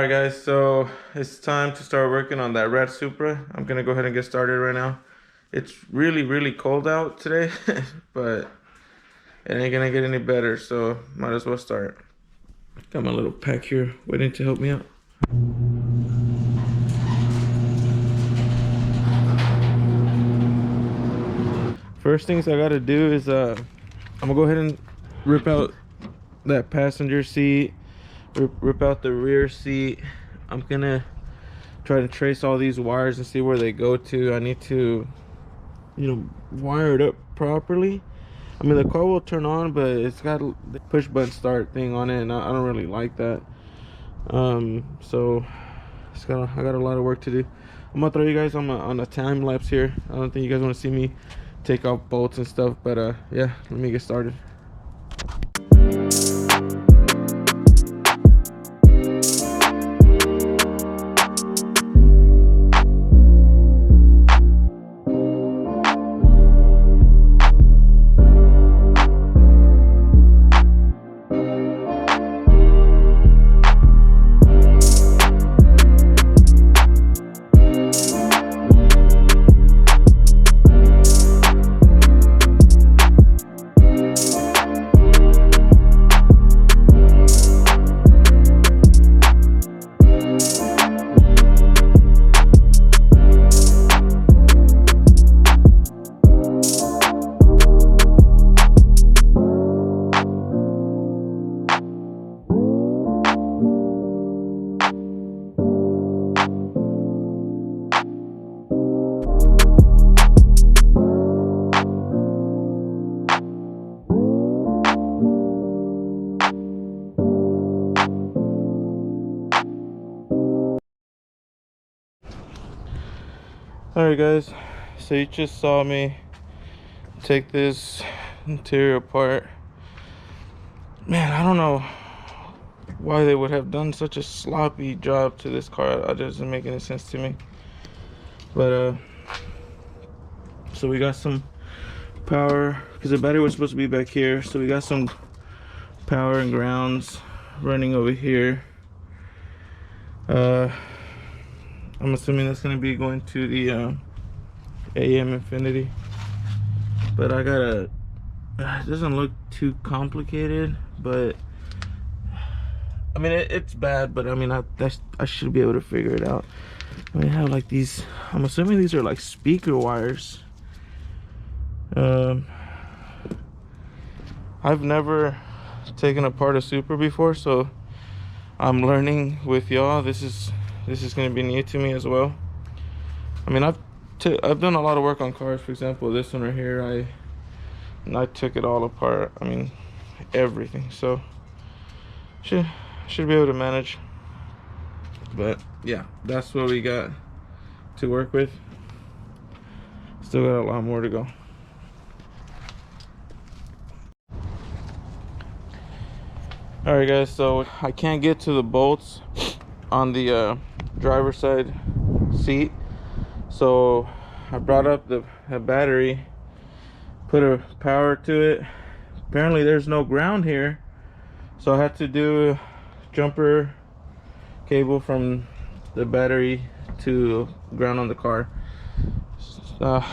Alright guys, so it's time to start working on that red Supra. I'm gonna go ahead and get started right now. It's really cold out today, but it ain't gonna get any better, so might as well start. Got my little pack here waiting to help me out. First things I gotta do is I'm gonna go ahead and rip out that passenger seat, rip out the rear seat. I'm gonna try to trace all these wires and see where they go to. I need to, wire it up properly. I mean, the car will turn on, but it's got the push button start thing on it, and I don't really like that. So I got a lot of work to do. I'm gonna throw you guys on a time lapse here. I don't think you guys want to see me take out bolts and stuff, but yeah, let me get started. Alright guys, so you just saw me take this interior apart. Man, I don't know why they would have done such a sloppy job to this car. It doesn't make any sense to me. But so we got some power, because the battery was supposed to be back here, so we got some power and grounds running over here. I'm assuming that's going to be going to the AM Infinity, but I gotta, it doesn't look too complicated, but I mean it's bad, but I mean I should be able to figure it out. I mean, I have like these, I'm assuming these are like speaker wires. I've never taken apart a Supra before, so I'm learning with y'all. This is going to be new to me as well. I mean, I've done a lot of work on cars. For example, this one right here, I took it all apart. I mean, everything. So should be able to manage. But yeah, that's what we got to work with. Still got a lot more to go. All right guys, so I can't get to the bolts on the driver's side seat, so I brought up the battery, put a power to it. Apparently there's no ground here, so I had to do a jumper cable from the battery to ground on the car. I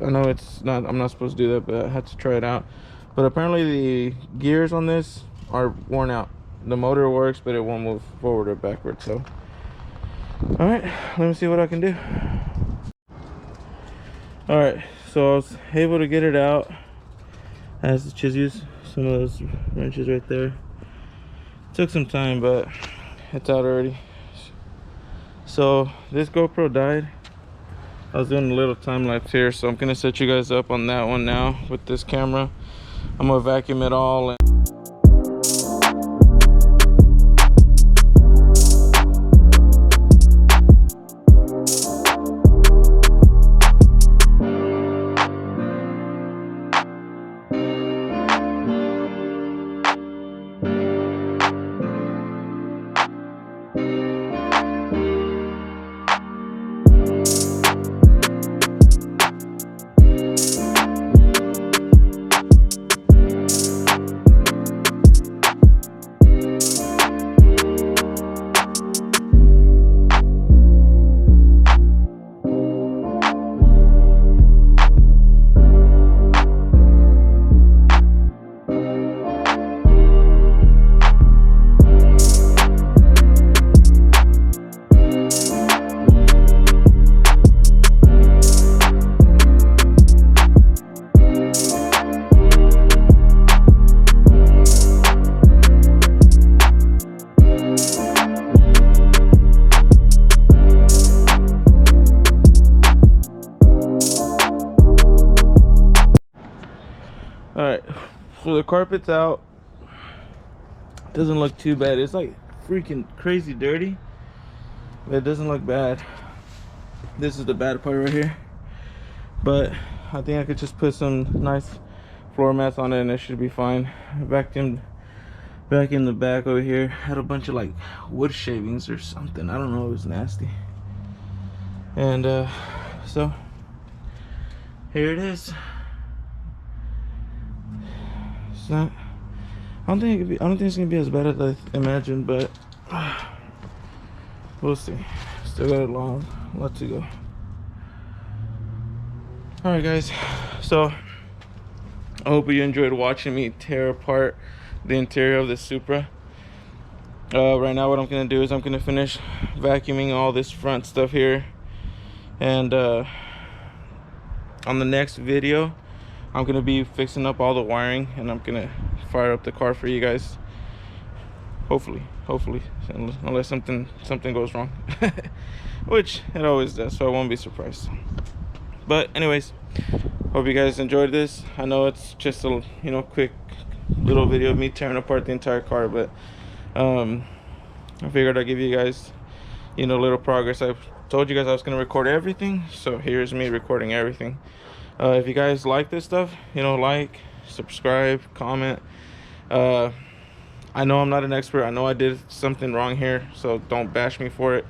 know it's not, I'm not supposed to do that, but I had to try it out. But apparently the gears on this are worn out. The motor works, but it won't move forward or backward. So all right, let me see what I can do. All right, so I was able to get it out. I had to just use some of those wrenches right there. Took some time, but it's out already. So this GoPro died. I was doing a little time lapse here, so I'm gonna set you guys up on that one now with this camera. I'm gonna vacuum it all. All right, so the carpet's out. Doesn't look too bad. It's like freaking crazy dirty, but it doesn't look bad. This is the bad part right here, but I think I could just put some nice floor mats on it and it should be fine. I vacuumed back in the back over here, had a bunch of like wood shavings or something. I don't know, it was nasty. And so here it is. It's not, I don't think it's gonna be as bad as I imagined, but we'll see. Still got a lot to go. All right, guys. So I hope you enjoyed watching me tear apart the interior of the Supra. Right now, what I'm gonna do is I'm gonna finish vacuuming all this front stuff here, and on the next video, I'm gonna be fixing up all the wiring, and I'm gonna fire up the car for you guys. Hopefully, unless something goes wrong, which it always does, so I won't be surprised. But anyways, hope you guys enjoyed this. I know it's just a quick little video of me tearing apart the entire car, but I figured I'd give you guys little progress. I told you guys I was gonna record everything, so here's me recording everything. If you guys like this stuff, like, subscribe, comment. I know I'm not an expert. I know I did something wrong here, so don't bash me for it.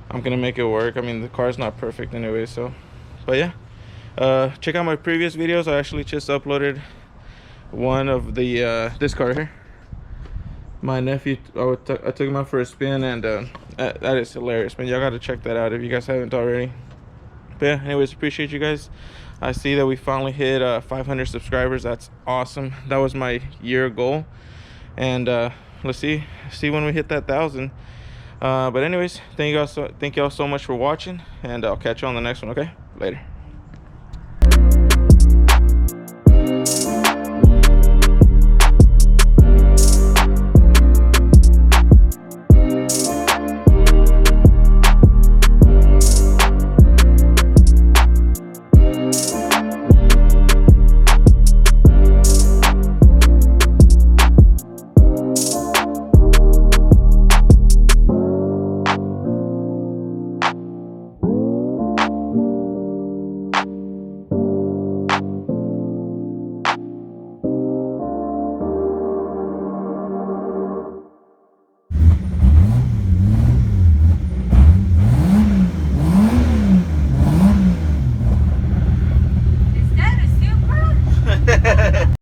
I'm gonna make it work. I mean, the car's not perfect anyway, so. But yeah, check out my previous videos. I actually just uploaded one of the this car here. My nephew, I took him out for a spin, and that is hilarious, man. Y'all gotta check that out if you guys haven't already. But yeah, anyways, appreciate you guys. I see that we finally hit 500 subscribers. That's awesome. That was my year goal, and let's see when we hit that 1,000. But anyways, thank y'all so much for watching, and I'll catch you on the next one. Okay, later.